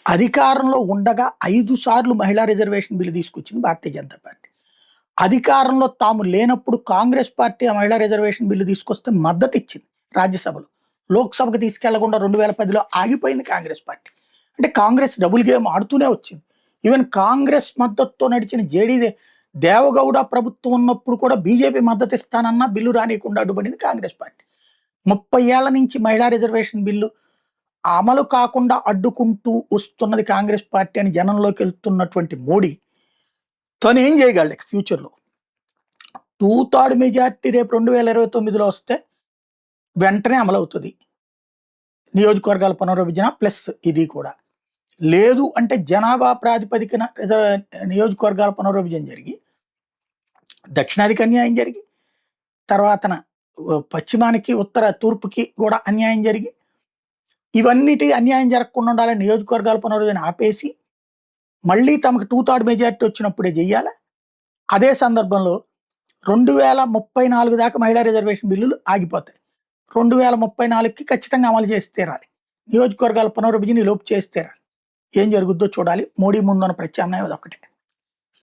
అధికారంలో ఉండగా 5 సార్లు మహిళా రిజర్వేషన్ బిల్లు తీసుకొచ్చింది భారతీయ జనతా పార్టీ. అధికారంలో తాము లేనప్పుడు కాంగ్రెస్ పార్టీ ఆ మహిళా రిజర్వేషన్ బిల్లు తీసుకొస్తే మద్దతిచ్చింది రాజ్యసభలో. లోక్‌సభకు తీసుకెళ్లకుండా 2010లో ఆగిపోయింది కాంగ్రెస్ పార్టీ. అంటే కాంగ్రెస్ డబుల్ గేమ్ ఆడుతూనే వచ్చింది. ఈవెన్ కాంగ్రెస్ మద్దతుతో నడిచిన దేవగౌడ ప్రభుత్వం ఉన్నప్పుడు కూడా బీజేపీ మద్దతిస్తానన్నా బిల్లు రానీయకుండా అడ్డుపడింది కాంగ్రెస్ పార్టీ. 30 ఏళ్ల నుంచి మహిళా రిజర్వేషన్ బిల్లు అమలు కాకుండా అడ్డుకుంటూ వస్తున్నది కాంగ్రెస్ పార్టీ అని జనంలోకి వెళ్తున్నటువంటి మోడీ తనేం చేయగలడు ఫ్యూచర్‌లో. 2/3 మెజార్టీ రేపు 2029లో వస్తే వెంటనే అమలవుతుంది. నియోజకవర్గాల పునర్విభజన ప్లస్ ఇది కూడా. లేదు అంటే జనాభా ప్రాతిపదికన నియోజకవర్గాల పునర్విభజన జరిగి, దక్షిణాదికి అన్యాయం జరిగి, తర్వాతన పశ్చిమానికి తూర్పుకి కూడా అన్యాయం జరిగి, ఇవన్నిటి అన్యాయం జరగకుండా ఉండాలని నియోజకవర్గాల పునర్విభజన ఆపేసి, మళ్ళీ తమకు 2/3 మెజార్టీ వచ్చినప్పుడే చెయ్యాలి. అదే సందర్భంలో 2034 దాకా మహిళా రిజర్వేషన్ బిల్లులు ఆగిపోతాయి. 2034కి ఖచ్చితంగా అమలు చేసి తీరాలి. నియోజకవర్గాల పునర్విభజన ఈ లోపు చేసి తీరాలి. ఏం జరుగుద్దో చూడాలి. మోడీ ముందున్న ప్రత్యామ్నాయం అదొక్కటే.